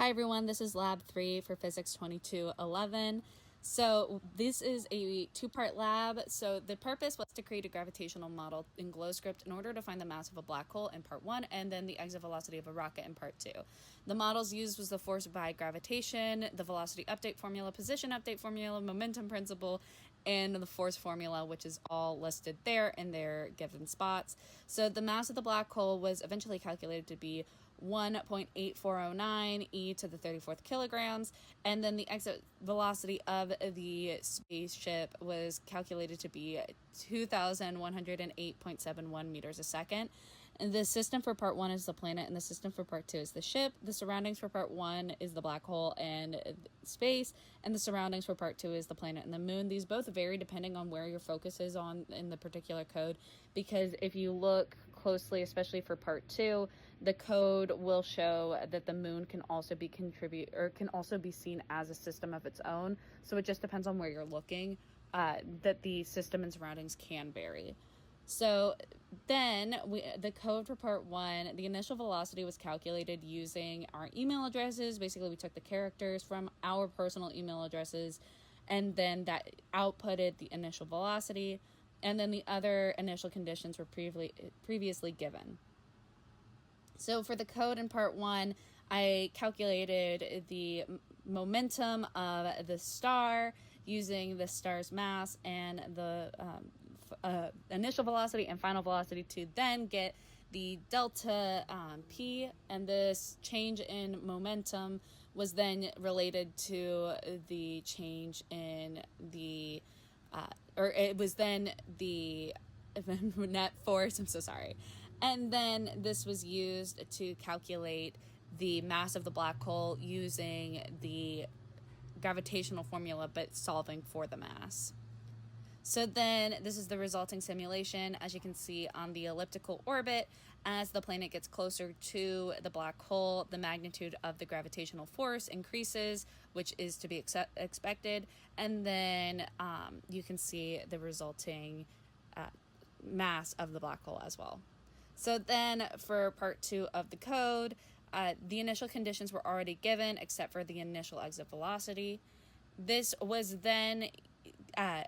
Hi everyone, this is Lab 3 for Physics 2211. So this is a two-part lab. So the purpose was to create a gravitational model in GlowScript in order to find the mass of a black hole in part 1 and then the exit velocity of a rocket in part 2. The models used was the force by gravitation, the velocity update formula, position update formula, momentum principle, and the force formula, which is all listed there in their given spots. So the mass of the black hole was eventually calculated to be 1.8409 e to the 34th kilograms, and then the exit velocity of the spaceship was calculated to be 2,108.71 meters a second. And the system for part 1 is the planet, and the system for part 2 is the ship. The surroundings for part 1 is the black hole and space, and the surroundings for part 2 is the planet and the moon. These both vary depending on where your focus is on in the particular code, because if you look closely, especially for part 2, the code will show that the moon can also be seen as a system of its own. So it just depends on where you're looking, that the system and surroundings can vary. So then the code for part 1, the initial velocity was calculated using our email addresses. Basically, we took the characters from our personal email addresses, and then that outputted the initial velocity, and then the other initial conditions were previously given. So for the code in part 1, I calculated the momentum of the star using the star's mass and the initial velocity and final velocity to then get the delta P, and this change in momentum was then related to the change in the it was then the net force. I'm so sorry. And then this was used to calculate the mass of the black hole using the gravitational formula, but solving for the mass. So then this is the resulting simulation. As you can see on the elliptical orbit, as the planet gets closer to the black hole, the magnitude of the gravitational force increases, which is to be expected. And then you can see the resulting mass of the black hole as well. So then for part 2 of the code, the initial conditions were already given except for the initial exit velocity. This was then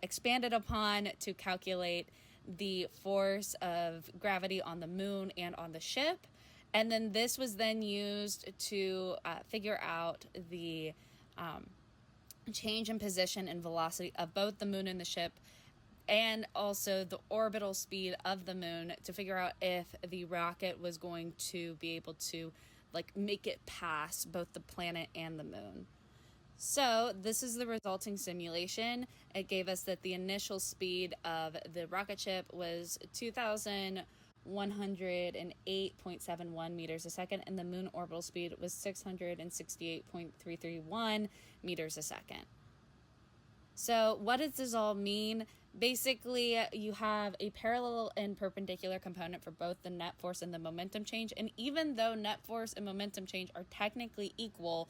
expanded upon to calculate the force of gravity on the moon and on the ship. And then this was then used to figure out the change in position and velocity of both the moon and the ship, and also the orbital speed of the moon to figure out if the rocket was going to be able to make it past both the planet and the moon. So this is the resulting simulation. It gave us that the initial speed of the rocket ship was 2,108.71 meters a second, and the moon orbital speed was 668.331 meters a second. So what does this all mean? Basically, you have a parallel and perpendicular component for both the net force and the momentum change. And even though net force and momentum change are technically equal,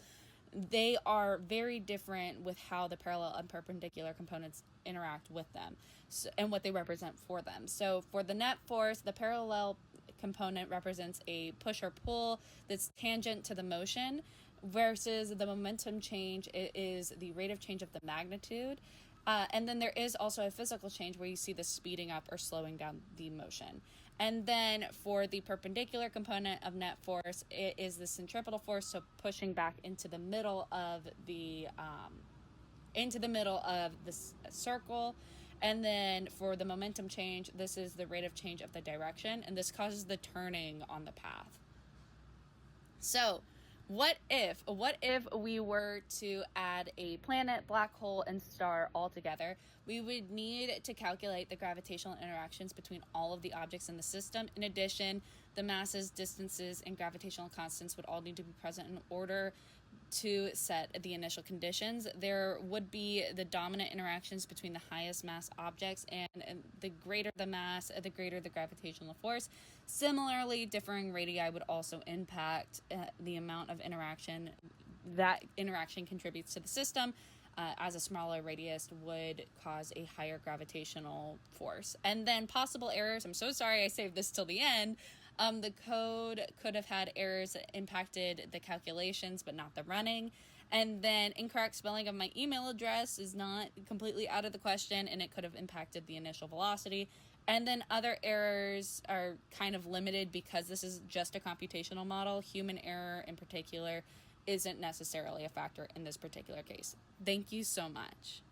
they are very different with how the parallel and perpendicular components interact with them, and what they represent for them. So for the net force, the parallel component represents a push or pull that's tangent to the motion, versus the momentum change is the rate of change of the magnitude. And then there is also a physical change where you see the speeding up or slowing down the motion. And then for the perpendicular component of net force, it is the centripetal force, so pushing back into the middle of the circle. And then for the momentum change, this is the rate of change of the direction, and this causes the turning on the path. So what if we were to add a planet, black hole, and star all together? We would need to calculate the gravitational interactions between all of the objects in the system. In addition, the masses, distances, and gravitational constants would all need to be present in order to set the initial conditions. There would be the dominant interactions between the highest mass objects, and the greater the mass, the greater the gravitational force. Similarly, differing radii would also impact the amount of interaction. That interaction contributes to the system, as a smaller radius would cause a higher gravitational force. And then possible errors. I'm so sorry I saved this till the end. The code could have had errors that impacted the calculations but not the running. And then incorrect spelling of my email address is not completely out of the question, and it could have impacted the initial velocity. And then other errors are kind of limited because this is just a computational model. Human error in particular isn't necessarily a factor in this particular case. Thank you so much.